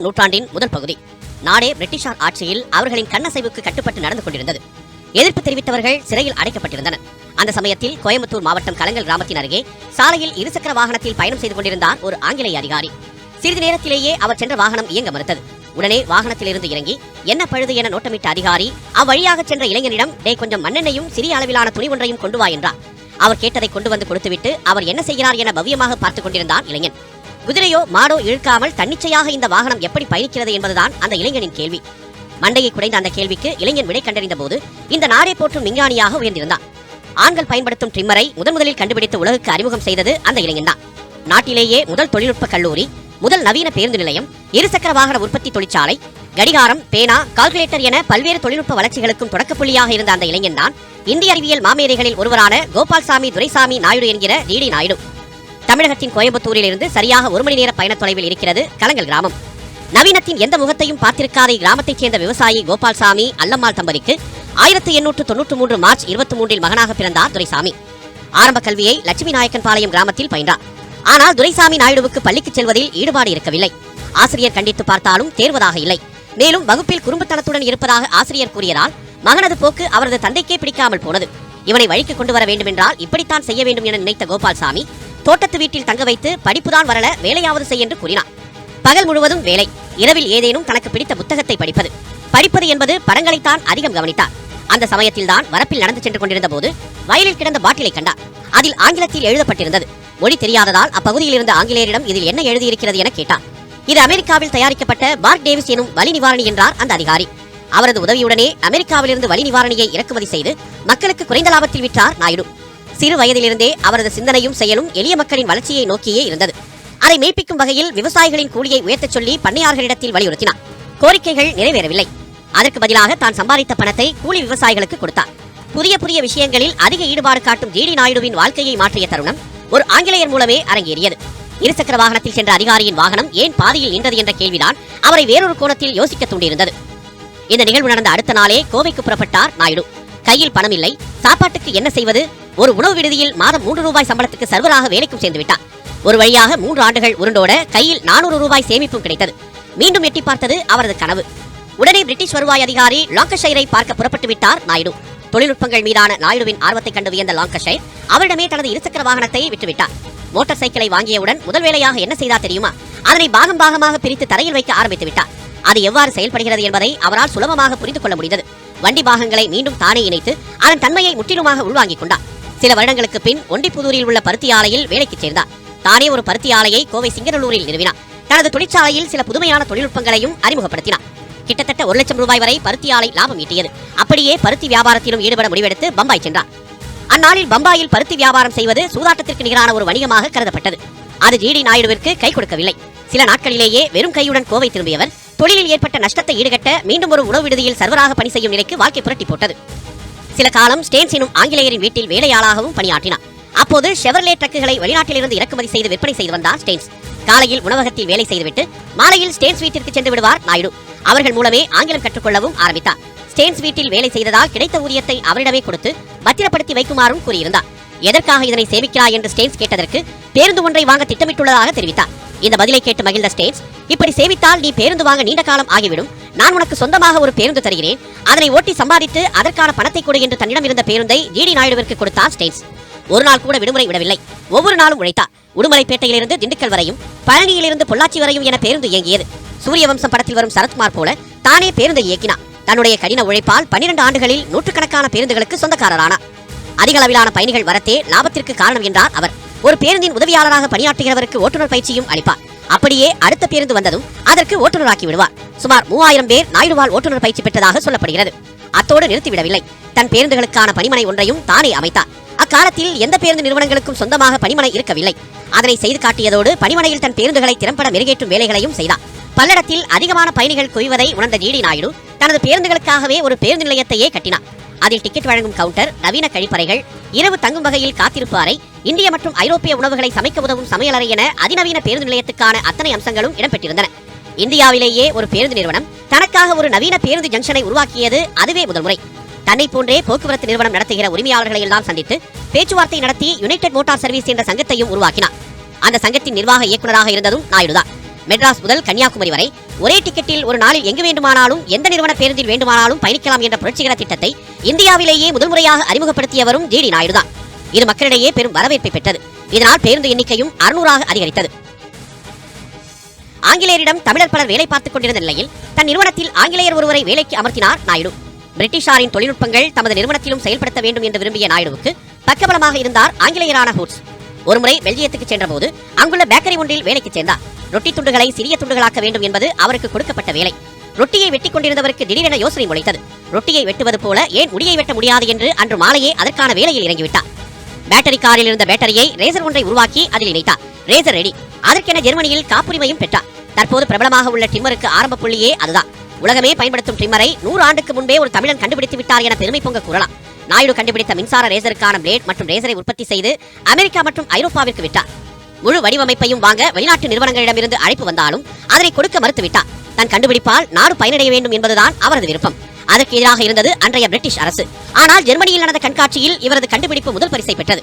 நூற்றாண்டின் முதல் பகுதி. நாடே பிரிட்டிஷார் ஆட்சியில் அவர்களின் கண்ணசைவுக்கு கட்டுப்பட்டு நடந்து கொண்டிருந்தது. எதிர்ப்பு தெரிவித்தவர்கள் சிறையில் அடைக்கப்பட்டிருந்தனர். அந்த சமயத்தில் கோயம்புத்தூர் மாவட்டம் கலங்கல் கிராமத்தின் அருகே சாலையில் இருசக்கர வாகனத்தில் பயணம் செய்து கொண்டிருந்தார் ஒரு ஆங்கிலேய அதிகாரி. சிறிது நேரத்திலேயே அவர் சென்ற வாகனம் இயங்க மறுத்தது. உடனே வாகனத்திலிருந்து இறங்கி என்ன பழுது என நோட்டமிட்ட அதிகாரி அவ்வழியாக சென்ற இளைஞனிடம் கொஞ்சம் மண்ணெண்ணையும் சிறிய அளவிலான துணி ஒன்றையும் கொண்டு வா என்றார். அவர் கேட்டதை கொண்டு வந்து கொடுத்துவிட்டு அவர் என்ன செய்கிறார் என பவ்யமாக பார்த்துக் கொண்டிருந்தான் இளைஞன். குதிரையோ மாடோ இழுக்காமல் தன்னிச்சையாக இந்த வாகனம் எப்படி பயணிக்கிறது என்பதுதான் அந்த இளைஞனின் கேள்வி. மண்டையை குடைந்த அந்த கேள்விக்கு இளைஞன் விடை கண்டறிந்த போது இந்த நாடே போற்றும் விஞ்ஞானியாக உயர்ந்திருந்தான். ஆண்கள் பயன்படுத்தும் ட்ரிம்மரை முதலில் கண்டுபிடித்து உலகுக்கு அறிமுகம் செய்தது அந்த இளைஞன் தான். நாட்டிலேயே முதல் தொழில்நுட்ப கல்லூரி, முதல் நவீன பேருந்து நிலையம், இருசக்கர வாகன உற்பத்தி தொழிற்சாலை, கடிகாரம், பேனா, கால்குலேட்டர் என பல்வேறு தொழில்நுட்ப வளர்ச்சிகளுக்கும் தொடக்கப்புள்ளியாக இருந்த அந்த இளைஞன் தான் இந்திய அறிவியல் மாமேதைகளில் ஒருவரான கோபால்சாமி துரைசாமி நாயுடு என்கிற டிடி நாயுடு. தமிழகத்தின் கோயம்புத்தூரில் இருந்து சரியாக 1 மணி நேர பயண தொலைவில் இருக்கிறது கலங்கல் கிராமம். நவீனத்தின் எந்த முகத்தையும் பார்த்திருக்காத இக்கிராமத்தைச் சேர்ந்த விவசாயி கோபால்சாமி அல்லம்மாள் தம்பதிக்கு 1893 மார்ச் 23 மகனாக பிறந்தார் துரைசாமி. ஆரம்ப கல்வியை லட்சுமி நாயக்கன் பாளையம் கிராமத்தில் பயின்றார். ஆனால் துரைசாமி நாயுடுவுக்கு பள்ளிக்கு செல்வதில் ஈடுபாடு இருக்கவில்லை. ஆசிரியர் கண்டித்து பார்த்தாலும் தேர்வதாக இல்லை. மேலும் வகுப்பில் குறும்புத்தனத்துடன் இருப்பதாக ஆசிரியர் கூறியதால் மகனது போக்கு அவரது தந்தைக்கே பிடிக்காமல் போனது. இவனை வழிக்கு கொண்டு வர வேண்டுமென்றால் இப்படித்தான் செய்ய வேண்டும் என நினைத்த கோபால்சாமி தோட்டத்து வீட்டில் தங்க வைத்து படிப்புதான் வரல, வேலையாவது செய் என்று கூறினார். பகல் முழுவதும் வேலை, இரவில் ஏதேனும் தனக்கு பிடித்த புத்தகத்தை படிப்பது என்பது படங்களைத்தான் அதிகம் கவனித்தார். அந்த சமயத்தில்தான் வரப்பில் நடந்து சென்று கொண்டிருந்த போது வயலில் கிடந்த பாட்டிலை கண்டார். அதில் ஆங்கிலத்தில் எழுதப்பட்டிருந்தது. மொழி தெரியாததால் அப்பகுதியில் இருந்த ஆங்கிலேயரிடம் இதில் என்ன எழுதியிருக்கிறது என கேட்டார். இது அமெரிக்காவில் தயாரிக்கப்பட்ட பார்க் டேவிஸ் எனும் வலி நிவாரணி என்றார் அந்த அதிகாரி. அவரது உதவியுடனே அமெரிக்காவிலிருந்து வலி நிவாரணியை இறக்குமதி செய்து மக்களுக்கு குறைந்த லாபத்தில் விற்றார் நாயுடு. சிறு வயதிலிருந்தே அவரது சிந்தனையும் செயலும் எளிய மக்களின் வளர்ச்சியை நோக்கியே இருந்தது. அதை மெய்ப்பிக்கும் வகையில் விவசாயிகளின் கூலியை உயர்த்தச் சொல்லி பண்ணையாளர்களிடத்தில் வலியுறுத்தினார். கோரிக்கைகள் நிறைவேறவில்லை. அதற்கு பதிலாக தான் சம்பாதித்த பணத்தை கூலி விவசாயிகளுக்கு கொடுத்தார். புதிய விஷயங்களில் அதிக ஈடுபாடு காட்டும் டிடி நாயுடுவின் வாழ்க்கையை மாற்றிய தருணம் ஒரு ஆங்கிலேயர் மூலமே அரங்கேறியது. இருசக்கர வாகனத்தில் சென்ற அதிகாரியின் வாகனம் ஏன் பாதியில் நின்றது என்ற கேள்விதான் அவரை வேறொரு கோணத்தில் யோசிக்க தூண்டியிருந்தது. இந்த நிகழ்வு நடந்த அடுத்த நாளே கோவைக்கு புறப்பட்டார் நாயுடு. கையில் பணம் இல்லை, சாப்பாட்டுக்கு என்ன செய்வது? ஒரு உணவு விடுதியில் மாதம் 3 ரூபாய் சம்பளத்துக்கு சர்வராக வேலைக்கும் சேர்ந்து விட்டார். ஒரு வழியாக 3 ஆண்டுகள் உருண்டோட கையில் 400 ரூபாய் சேமிப்பும் கிடைத்தது. மீண்டும் எட்டி பார்த்தது அவரது கனவு. உடனே பிரிட்டிஷ் வருவாய் அதிகாரி லாங்கஷைரை பார்க்க புறப்பட்டு விட்டார் நாயுடு. தொழில்நுட்பங்கள் மீதான நாயுடுவின் ஆர்வத்தை கண்டு வியந்த லாங்கஷைர் அவரிடமே தனது இருசக்கர வாகனத்தை விட்டுவிட்டார். மோட்டார் சைக்கிளை வாங்கியவுடன் முதல் வேலையாக என்ன செய்தார் தெரியுமா? அதனை பாகமாக பிரித்து தரையில் வைக்க ஆரம்பித்து விட்டார். அது எவ்வாறு செயல்படுகிறது என்பதை அவரால் சுலபமாக புரிந்து கொள்ள முடிந்தது. வண்டி பாகங்களை மீண்டும் தானே இணைத்து அதன் தன்மையை முற்றிலுமாக உள்வாங்கிக் கொண்டார். சில வருடங்களுக்கு பின் ஒண்டிப்புதூரில் உள்ள பருத்தி ஆலையில் வேலைக்கு சேர்ந்தார். தானே ஒரு பருத்தி ஆலையை கோவை சிங்கநல்லூரில் நிறுவினார். தனது தொழிற்சாலையில் சில புதுமையான தொழில்நுட்பங்களையும் அறிமுகப்படுத்தினார். கிட்டத்தட்ட 1 லட்சம் ரூபாய் வரை பருத்தி ஆலை லாபம் ஈட்டியது. அப்படியே பருத்தி வியாபாரத்திலும் ஈடுபட முடிவெடுத்து பம்பாய் சென்றார். அந்நாளில் பம்பாயில் பருத்தி வியாபாரம் செய்வது சூதாட்டத்திற்கு நிகரான ஒரு வணிகமாக கருதப்பட்டது. அது டிடி நாயுடுவிற்கு கை கொடுக்கவில்லை. சில நாட்களிலேயே வெறும் கையுடன் கோவை திரும்பியவர் தொழிலில் ஏற்பட்ட நஷ்டத்தை ஈடுகட்ட மீண்டும் ஒரு உணவு விடுதியில் சர்வராக பணி செய்யும் நிலைக்கு வாழ்க்கை புரட்டி போட்டது. சில காலம் ஸ்டேன்ஸ் எனும் ஆங்கிலேயரின் வீட்டில் வேலையாளாகவும் பணியாற்றினார். அப்போது ஷெவர்லே ட்ரக்குகளை வெளிநாட்டிலிருந்து இறக்குமதி செய்து விற்பனை செய்து வந்தார் ஸ்டேன்ஸ். காலையில் உணவகத்தில் வேலை செய்துவிட்டு மாலையில் ஸ்டேன்ஸ் வீட்டிற்கு சென்று விடுவார் நாயுடு. அவர்கள் மூலமே ஆங்கிலம் கற்றுக்கொள்ளவும் ஆரம்பித்தார். ஸ்டேன்ஸ் வீட்டில் வேலை செய்ததால் கிடைத்த ஊதியத்தை அவரிடமே கொடுத்து பத்திரப்படுத்தி வைக்குமாறும் கூறியிருந்தார். எதற்காக இதனை சேமிக்கிறாய் என்று ஸ்டேன்ஸ் கேட்டதற்கு பேருந்து ஒன்றை வாங்க திட்டமிட்டுள்ளதாக தெரிவித்தார். இந்த பதிலை கேட்டு மகிழ்ந்த ஸ்டேன்ஸ், இப்படி சேமித்தால் நீ பேருந்து வாங்க நீண்ட காலம் ஆகிவிடும். நான் உனக்கு சொந்தமாக ஒரு பேருந்து தருகிறேன். அதனை ஓட்டி சம்பாதித்து அதற்கான பணத்தை கொடு என்று தன்னிடம் இருந்த பேருந்தை டிடி நாயுடுவிற்கு கொடுத்தார் ஸ்டேன்ஸ். ஒரு நாள் கூட விடுமுறை விடவில்லை. ஒவ்வொரு நாளும் உழைத்தார். உடுமலைப்பேட்டையிலிருந்து திண்டுக்கல் வரையும், பழனியிலிருந்து பொள்ளாச்சி வரையும் என பேருந்து இயங்கியது. சூரிய வம்சம் படத்தில் வரும் சரத்குமார் போல தானே பேருந்தை இயக்கினார். தன்னுடைய கடின உழைப்பால் 12 ஆண்டுகளில் நூற்றுக்கணக்கான பேருந்துகளுக்கு சொந்தக்காரரானார். அதிக அளவிலான பயணிகள் வரத்தே லாபத்திற்கு காரணம் என்றார் அவர். ஒரு பேருந்தின் உதவியாளராக பணியாற்றுகிறவருக்கு ஓட்டுநர் பயிற்சியும் அளிப்பார். அப்படியே அடுத்த பேருந்து வந்ததும் அதற்கு ஓட்டுநராக்கி விடுவார். சுமார் 3000 பேர் நாயுடுவால் ஓட்டுநர் பயிற்சி பெற்றதாக சொல்லப்படுகிறது. அத்தோடு நிறுத்திவிடவில்லை. தன் பேருந்துகளுக்கான பணிமனை ஒன்றையும் தானே அமைத்தார். அக்காலத்தில் எந்த பேருந்து நிறுவனங்களுக்கும் சொந்தமாக பணிமனை இருக்கவில்லை. அதனை செய்து காட்டியதோடு பணிமனையில் தன் பேருந்துகளை திறம்பட மெருகேற்றும் வேலைகளையும் செய்தார். பல்லடத்தில் அதிகமான பயணிகள் குவிவதை உணர்ந்த டிடி நாயுடு தனது பேருந்துகளுக்காகவே ஒரு பேருந்து நிலையத்தையே கட்டினார். அதில் டிக்கெட் வழங்கும் கவுண்டர், நவீன கழிப்பறைகள், இரவு தங்கும் வகையில் காத்திருப்பு அறை, இந்திய மற்றும் ஐரோப்பிய உணவுகளை சமைக்க உதவும் சமையலறை என அதிநவீன பேருந்து நிலையத்துக்கான அத்தனை அம்சங்களும் இடம்பெற்றிருந்தன. இந்தியாவிலேயே ஒரு பேருந்து நிறுவனம் தனக்காக ஒரு நவீன பேருந்து ஜங்ஷனை உருவாக்கியது அதுவே முதல் முறை. தன்னை போன்றே போக்குவரத்து நிறுவனம் நடத்துகிற உரிமையாளர்களை எல்லாம் சந்தித்து பேச்சுவார்த்தை நடத்தி யுனைடெட் மோட்டார் சர்வீஸ் என்ற சங்கத்தையும் உருவாக்கினார். அந்த சங்கத்தின் நிர்வாக இயக்குநராக இருந்ததும் நாயுடுதான். மெட்ராஸ் முதல் கன்னியாகுமரி வரை ஒரே டிக்கெட்டில் ஒரு நாளில் எங்கு வேண்டுமானாலும் எந்த நிறுவன பேருந்தில் வேண்டுமானாலும் பயணிக்கலாம் என்ற புரட்சிகர திட்டத்தை இந்தியாவிலேயே முதல் முறையாக அறிமுகப்படுத்தியவரும் ஜிடி நாயுடு தான். இது மக்களிடையே பெரும் வரவேற்பை பெற்றது. இதனால் பேருந்து எண்ணிக்கையும் 600ஆக அதிகரித்தது. ஆங்கிலேயரிடம் தமிழர் பலர் வேலை பார்த்துக் கொண்டிருந்த நிலையில் தன் நிறுவனத்தில் ஆங்கிலேயர் ஒருவரை வேலைக்கு அமர்த்தினார் நாயுடு. பிரிட்டிஷாரின் தொழில்நுட்பங்கள் தமது நிறுவனத்திலும் செயல்படுத்த வேண்டும் என்று விரும்பிய நாயுடுவுக்கு பக்கபலமாக இருந்தார் ஆங்கிலேயரான ஹூட்ஸ். ஒருமுறை பெல்ஜியத்துக்கு சென்றபோது அங்குள்ள பேக்கரி ஒன்றில் வேலைக்கு சேர்ந்தார். ரொட்டி துண்டுகளை சிறிய துண்டுகளாக்க வேண்டும் என்பது அவருக்கு கொடுக்கப்பட்ட வேலை. ரொட்டியை வெட்டிக் கொண்டிருந்தவருக்கு திடீரென யோசனை முளைத்தது. ரொட்டியை வெட்டுவது போல ஏன் முடியை வெட்ட முடியாது என்று அன்று மாலையே அதற்கான வேலையில் இறங்கிவிட்டார். பேட்டரி காரில் இருந்த பேட்டரியை ரேசர் ஒன்றை உருவாக்கி அதில் இணைத்தார். Razor ready. அதற்கென ஜெர்மனியில் காப்புரிமையும் பெற்றார். தற்போது பிரபலமாக உள்ள ட்ரிம்மருக்கு ஆரம்ப புள்ளியே அதுதான். உலகமே பயன்படுத்தும் ட்ரிம்மரை 100 ஆண்டுக்கு முன்பே ஒரு தமிழன் கண்டுபிடித்து விட்டார் என பெருமை பொங்க கூறலாம். நாயுடு கண்டுபிடித்த மின்சார ரேசருக்கான பிளேட் மற்றும் ரேசரை உற்பத்தி செய்து அமெரிக்கா மற்றும் ஐரோப்பாவிற்கு விட்டார். முழு வடிவமைப்பையும் வாங்க வெளிநாட்டு நிறுவனங்களிடமிருந்து அழைப்பு வந்தாலும் அதனை கொடுக்க மறுத்துவிட்டார். தன் கண்டுபிடிப்பால் நாடு பயனடைய வேண்டும் என்பதுதான் அவரது விருப்பம். அதற்கு எதிராக இருந்தது அன்றைய பிரிட்டிஷ் அரசு. ஆனால் ஜெர்மனியில் நடந்த கண்காட்சியில் இவரது கண்டுபிடிப்பு முதல் பரிசை பெற்றது.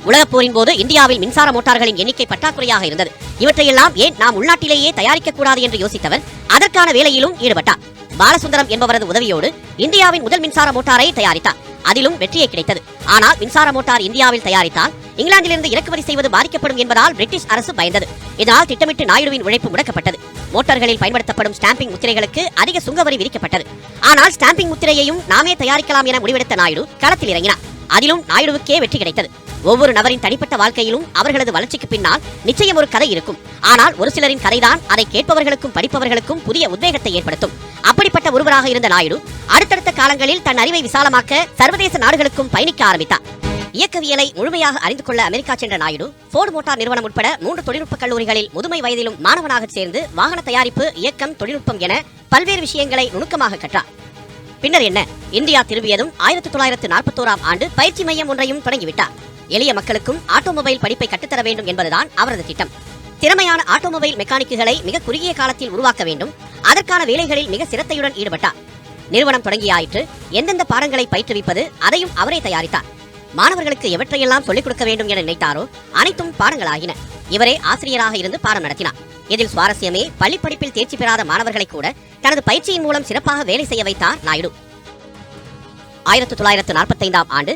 உலகப் போரின் போது இந்தியாவில் மின்சார மோட்டார்களின் எண்ணிக்கை பற்றாக்குறையாக இருந்தது. இவற்றையெல்லாம் ஏன் நாம் உள்நாட்டிலேயே தயாரிக்க கூடாது என்று யோசித்தவர் அதற்கான வேலையிலும் ஈடுபட்டார். பாலசுந்தரம் என்பவரது உதவியோடு இந்தியாவின் முதல் மின்சார மோட்டாரை தயாரித்தார். அதிலும் வெற்றியே கிடைத்தது. ஆனால் மின்சார மோட்டார் இந்தியாவில் தயாரித்தால் இங்கிலாந்திலிருந்து இறக்குமதி செய்வது பாதிக்கப்படும் என்பதால் பிரிட்டிஷ் அரசு பயந்தது. இதனால் திட்டமிட்டு நாயுடுவின் உழைப்பு முடக்கப்பட்டது. மோட்டார்களில் பயன்படுத்தப்படும் ஸ்டாம்பிங் முத்திரைகளுக்கு அதிக சுங்கவரி விதிக்கப்பட்டது. ஆனால் ஸ்டாம்பிங் முத்திரையையும் நாமே தயாரிக்கலாம் என முடிவெடுத்த நாயுடு களத்தில் இறங்கினார். அதிலும் நாயுடுவுக்கே வெற்றி கிடைத்தது. ஒவ்வொரு நபரின் தனிப்பட்ட வாழ்க்கையிலும் அவர்களது வளர்ச்சிக்கு பின்னால் நிச்சயம் ஒரு கதை இருக்கும். ஆனால் ஒரு சிலரின் கதைதான் அதை கேட்பவர்களுக்கும் படிப்பவர்களுக்கும் புதிய உத்வேகத்தை ஏற்படுத்தும். அப்படிப்பட்ட ஒருவராக இருந்த நாயுடு அடுத்தடுத்த காலங்களில் தன் அறிவை விசாலமாக்க சர்வதேச நாடுகளுக்கும் பயணிக்க ஆரம்பித்தார். இயக்கவியலை முழுமையாக அறிந்து கொள்ள அமெரிக்கா சென்ற நாயுடு போர்டு மோட்டார் நிறுவனம் உட்பட 3 தொழில்நுட்ப கல்லூரிகளில் முதுமை வயதிலும் மாணவனாக சேர்ந்து வாகன தயாரிப்பு, இயக்கம், தொழில்நுட்பம் என பல்வேறு விஷயங்களை நுணுக்கமாக கற்றார். பின்னர் என்ன, இந்தியா திரும்பியதும் 1941ஆம் ஆண்டு பயிற்சி மையம் ஒன்றையும் தொடங்கிவிட்டார். எளிய மக்களுக்கும் ஆட்டோமொபைல் படிப்பை கற்றுத்தர வேண்டும் என்பதுதான் அவரது திட்டம். திறமையான ஆட்டோமொபைல் மெக்கானிக்குகளை மிக குறுகிய காலத்தில் உருவாக்க வேண்டும். அதற்கான வேலைகளில் மிக சிரத்தையுடன் ஈடுபட்டார். நிறுவனம் தொடங்கியாயிற்று. எந்தெந்த பாடங்களை பயிற்றுவிப்பது அதையும் அவரே தயாரித்தார். மாணவர்களுக்கு எவற்றையெல்லாம் சொல்லிக் கொடுக்க வேண்டும் என நினைத்தாரோ அனைத்தும் பாடங்களாகின. இவரே ஆசிரியராக இருந்து பாடம் நடத்தினார். இதில் சுவாரஸ்யமே, பள்ளிப்படிப்பில் தேர்ச்சி பெறாத மாணவர்களை கூட தனது பயிற்சியின் மூலம் சிறப்பாக வேலை செய்ய வைத்தார் நாயுடு. 1945ஆம் ஆண்டு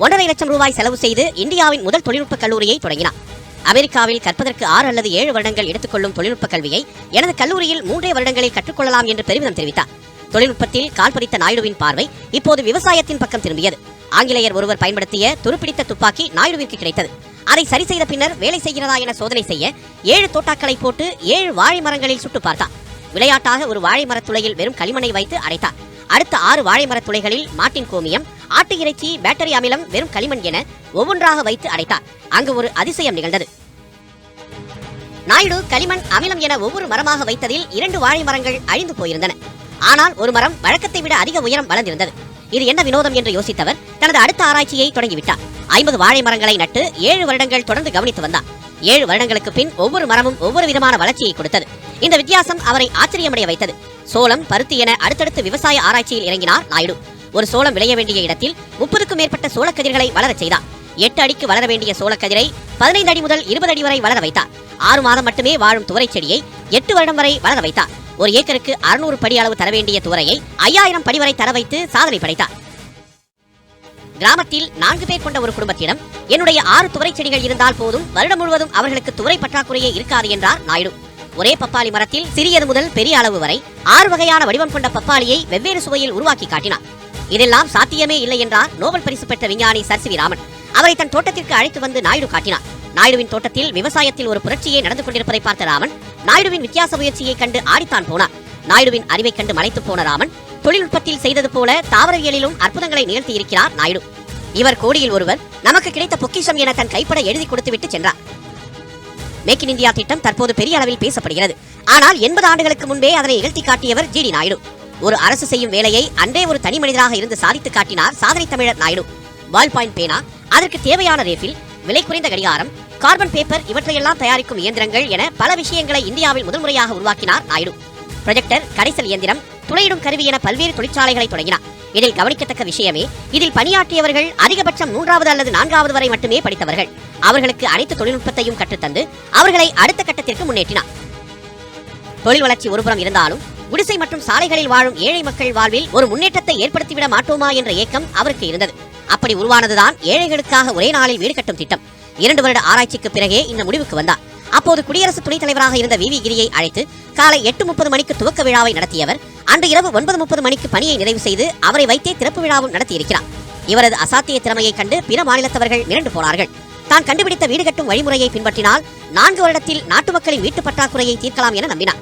1.5 லட்சம் ரூபாய் செலவு செய்து இந்தியாவின் முதல் தொழில்நுட்ப கல்லூரியை தொடங்கினார். அமெரிக்காவில் கற்பதற்கு 6 அல்லது 7 வருடங்கள் எடுத்துக்கொள்ளும் தொழில்நுட்ப கல்வியை எனது கல்லூரியில் 3 வருடங்களில் கற்றுக்கொள்ளலாம் என்று பெருமிதம் தெரிவித்தார். தொழில்நுட்பத்தில் கால்பதித்த நாயுடுவின் பார்வை இப்போது விவசாயத்தின் பக்கம் திரும்பியது. ஆங்கிலேயர் ஒருவர் பயன்படுத்திய துருப்பிடித்த துப்பாக்கி நாயுடுவிற்கு கிடைத்தது. அதை சரி செய்த பின்னர் வேலை செய்கிறதா என சோதனை செய்ய 7 தோட்டாக்களை போட்டு 7 வாழை மரங்களில் சுட்டு பார்த்தார். விளையாட்டாக ஒரு வாழை மரத்துளையில் வெறும் களிமண்ணை வைத்து அடைத்தார். அடுத்த 6 வாழை மரத்துளைகளில் மாட்டின் கோமியம், ஆட்டு இறைச்சி, பேட்டரி அமிலம், வெறும் களிமண் என ஒவ்வொன்றாக வைத்து அடைத்தார். அங்கு ஒரு அதிசயம் நிகழ்ந்தது. நாயுடு களிமண், அமிலம் என ஒவ்வொரு மரமாக வைத்ததில் 2 வாழை மரங்கள் அழிந்து போயிருந்தன. ஆனால் ஒரு மரம் வழக்கத்தை விட அதிக உயரம் வளர்ந்திருந்தது. இது என்ன வினோதம் என்று யோசித்தவர் தனது அடுத்த ஆராய்ச்சியை தொடங்கிவிட்டார். 50 வாழை மரங்களை நட்டு 7 வருடங்கள் தொடர்ந்து கவனித்து வந்தார். 7 வருடங்களுக்கு பின் ஒவ்வொரு மரமும் ஒவ்வொரு விதமான வளர்ச்சியை கொடுத்தது. இந்த வித்தியாசம் அவரை ஆச்சரியமடைய வைத்தது. சோளம், பருத்தி என அடுத்தடுத்து விவசாய ஆராய்ச்சியில் இறங்கினார் நாயுடு. ஒரு சோளம் விளைய வேண்டிய இடத்தில் 30க்கும் மேற்பட்ட சோளக்கதிர்களை வளரச் செய்தார். 8 அடிக்கு வளர வேண்டிய சோளக்கதிரை 15 அடி முதல் 20 அடி வரை வளர வைத்தார். 6 மாதம் மட்டுமே வாழும் துவரை செடியை 8 வருடம் வரை வளர வைத்தார். ஒரு ஏக்கருக்கு 600 படி அளவு தர வேண்டிய துவரையை 5000 படி வரை தர வைத்து சாதனை படைத்தார். கிராமத்தில் 4 பேர் கொண்ட ஒரு குடும்பத்திடம் என்னுடைய 6 துவரை செடிகள் இருந்தால் போதும், வருடம் முழுவதும் அவர்களுக்கு துவரை பற்றாக்குறையே இருக்காது என்றார் நாயுடு. ஒரே பப்பாளி மரத்தில் சிறியது முதல் பெரிய அளவு வரை 6 வகையான வடிவம் கொண்ட பப்பாளியை வெவ்வேறு சுவையில் உருவாக்கி காட்டினார். இதெல்லாம் சாத்தியமே இல்லை என்றார் நோபல் பரிசு பெற்ற விஞ்ஞானி சர் சி வி ராமன். அவரை தன் தோட்டத்திற்கு அழைத்து வந்து நாயுடு காட்டினார். நாயுடுவின் தோட்டத்தில் விவசாயத்தில் ஒரு புரட்சியே நடந்து கொண்டிருப்பதை பார்த்த ராமன் நாயுடுவின் வித்தியாச முயற்சியை கண்டு ஆடித்தான் போனார். நாயுடுவின் அறிவை கண்டு மலைத்து போன ராமன் தொழில்நுட்பத்தில் செய்தது போல தாவரவியலிலும் அற்புதங்களை நிகழ்த்தி இருக்கிறார் நாயுடு. இவர் கோடியில் ஒருவர், நமக்கு கிடைத்த பொக்கிஷம் என தன் கைப்பட எழுதி கொடுத்துவிட்டு சென்றார். மேக் இன் இந்தியா திட்டம் தற்போது பெரிய அளவில் பேசப்படுகிறது. ஆனால் 80 ஆண்டுகளுக்கு முன்பே அதனை நிகழ்த்தி காட்டியவர் ஜிடி நாயுடு. ஒரு அரசு செய்யும் வேலையை அன்றே ஒரு தனி மனிதராக இருந்து சாதித்து காட்டினார் சாதனை தமிழர் நாயுடு. பால் பாயிண்ட் பேனா, அதற்கு தேவையான ரேஃபில், விலை குறைந்த கடிகாரம், கார்பன் பேப்பர் இவற்றையெல்லாம் தயாரிக்கும் இயந்திரங்கள் என பல விஷயங்களை இந்தியாவில் முதல் முறையாக உருவாக்கினார் நாயுடு. ப்ரொஜெக்டர், கடைசல் இயந்திரம், துளையிடும் கருவி என பல்வேறு தொழிற்சாலைகளை தொடங்கினார். இதில் கவனிக்கத்தக்க விஷயமே, இதில் பணியாற்றியவர்கள் அதிகபட்சம் 3வது அல்லது 4வது வரை மட்டுமே படித்தவர்கள். அவர்களுக்கு அனைத்து தொழில்நுட்பத்தையும் கற்றுத்தந்து அவர்களை அடுத்த கட்டத்திற்கு முன்னேற்றினார். தொழில் வளர்ச்சி ஒருபுறம் இருந்தாலும் குடிசை மற்றும் சாலைகளில் வாழும் ஏழை மக்கள் வாழ்வில் ஒரு முன்னேற்றத்தை ஏற்படுத்திவிட மாட்டோமா என்ற ஏக்கம் அவருக்கு இருந்தது. அப்படி உருவானதுதான் ஏழைகளுக்காக ஒரே நாளில் வீடு கட்டும் திட்டம். 2 வருட ஆராய்ச்சிக்கு பிறகே இந்த முடிவுக்கு வந்தார். அப்போது குடியரசு துணைத் தலைவராக இருந்த வி கிரியை அழைத்து காலை 8:30 மணிக்கு துவக்க விழாவை நடத்தியவர் அன்று இரவு 9:30 மணிக்கு பணியை நிறைவு செய்து அவரை வைத்தே திறப்பு விழாவும் நடத்தியிருக்கிறார். இவரது அசாத்திய திறமையை கண்டு பிற மாநிலத்தவர்கள் மிரண்டு போனார்கள். தான் கண்டுபிடித்த வீடு கட்டும் வழிமுறையை பின்பற்றினால் 4 வருடத்தில் நாட்டு மக்களின் வீட்டு பற்றாக்குறையை தீர்க்கலாம் என நம்பினார்.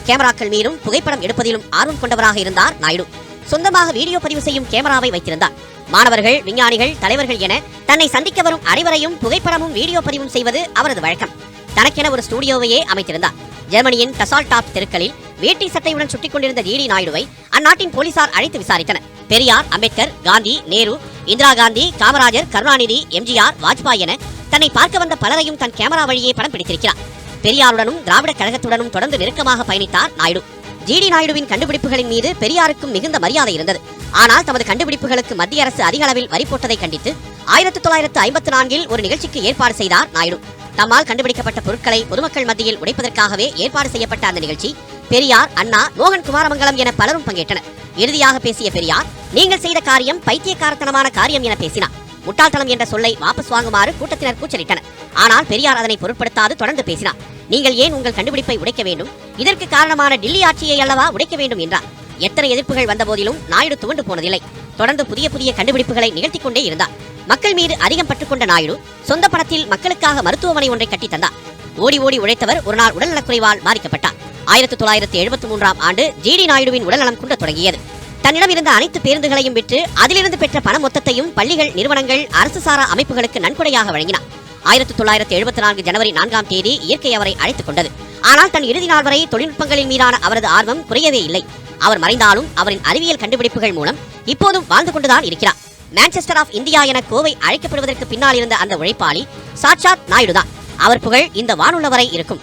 கேமராக்கள் மீதும் புகைப்படம் எடுப்பதிலும் ஆர்வம் கொண்டவராக இருந்தார் நாயுடு. சொந்தமாக வீடியோ பதிவு செய்யும் கேமராவை வைத்திருந்தார். மாணவர்கள், விஞ்ஞானிகள், தலைவர்கள் என தன்னை சந்திக்க வரும் அனைவரையும் புகைப்படமும் வீடியோ பதிவும் செய்வது அவரது வழக்கம். தனக்கென ஒரு ஸ்டுடியோவையே அமைத்திருந்தார். ஜெர்மனியின் டசால்டாப் தெருக்களில் வேட்டி சட்டையுடன் சுட்டிக் கொண்டிருந்த டிடி நாயுடுவை அந்நாட்டின் போலீசார் அழைத்து விசாரித்தனர். பெரியார், அம்பேத்கர், காந்தி, நேரு, இந்திரா காந்தி, காமராஜர், கருணாநிதி, எம்ஜிஆர், வாஜ்பாய் என தன்னை பார்க்க வந்த பலரையும் தன் கேமரா வழியே படம் பிடித்திருக்கிறார். பெரியாருடனும் திராவிட கழகத்துடனும் தொடர்ந்து நெருக்கமாக பயணித்தார் நாயுடு. ஜிடி நாயுடுவின் கண்டுபிடிப்புகளின் மீது பெரியாருக்கும் மிகுந்த மரியாதை இருந்தது. ஆனால் தமது கண்டுபிடிப்புகளுக்கு மத்திய அரசு அதிக அளவில் வரி போட்டதை கண்டித்து 1954 ஒரு நிகழ்ச்சிக்கு ஏற்பாடு செய்தார் நாயுடு. தம்மால் கண்டுபிடிக்கப்பட்ட பொருட்களை பொதுமக்கள் மத்தியில் உடைப்பதற்காகவே ஏற்பாடு செய்யப்பட்ட அந்த நிகழ்ச்சி பெரியார், அண்ணா, மோகன் குமாரமங்கலம் என பலரும் பங்கேற்றனர். இறுதியாக பேசிய பெரியார், நீங்கள் செய்த காரியம் பைத்தியக்காரத்தனமான காரியம் என பேசினார். முட்டாள்தனம் என்ற சொல்லை வாபஸ் வாங்குமாறு கூட்டத்தினர் கூச்சலிட்டனர். ஆனால் பெரியார் அதனை பொருட்படுத்தாது தொடர்ந்து பேசினார். நீங்கள் ஏன் உங்கள் கண்டுபிடிப்பை உடைக்க வேண்டும்? இதற்கு காரணமான டில்லி ஆட்சியை அல்லவா உடைக்க வேண்டும் என்றார். எத்தனை எதிர்ப்புகள் வந்த போதிலும் நாயுடு துவண்டு போனதில்லை. தொடர்ந்து புதிய புதிய கண்டுபிடிப்புகளை நிகழ்த்திக் கொண்டே இருந்தார். மக்கள் மீது அதிகம் பற்றுக்கொண்ட நாயுடு சொந்த பணத்தில் மக்களுக்காக மருத்துவமனை ஒன்றை கட்டி தந்தார். ஓடி ஓடி உழைத்தவர் ஒரு நாள் உடல்நலக்குறைவால் பாதிக்கப்பட்டார். 1973 ஆண்டு ஜிடி நாயுடுவின் உடல்நலம் குன்ற தொடங்கியது. தன்னிடம் இருந்த அனைத்து பேருந்துகளையும் விற்று அதிலிருந்து பெற்ற பண மொத்தத்தையும் பள்ளிகள், நிறுவனங்கள், அரசு சாரா அமைப்புகளுக்கு நன்கொடையாக வழங்கினார். 1974 ஜனவரி 4ஆம் தேதி இயற்கை அவரை அழைத்துக் கொண்டது. ஆனால் தன் இறுதி நாள் வரை தொழில்நுட்பங்களின் மீதான அவரது ஆர்வம் குறையவே இல்லை. அவர் மறைந்தாலும் அவரின் அறிவியல் கண்டுபிடிப்புகள் மூலம் இப்போதும் வாழ்ந்து கொண்டுதான் இருக்கிறார். மான்செஸ்டர் ஆஃப் இந்தியா என கோவை அழைக்கப்படுவதற்கு பின்னால் இருந்த அந்த உழைப்பாளி சாட்சாத் நாயுடுதான். அவர் புகழ் இந்த வானுள்ள வரை இருக்கும்.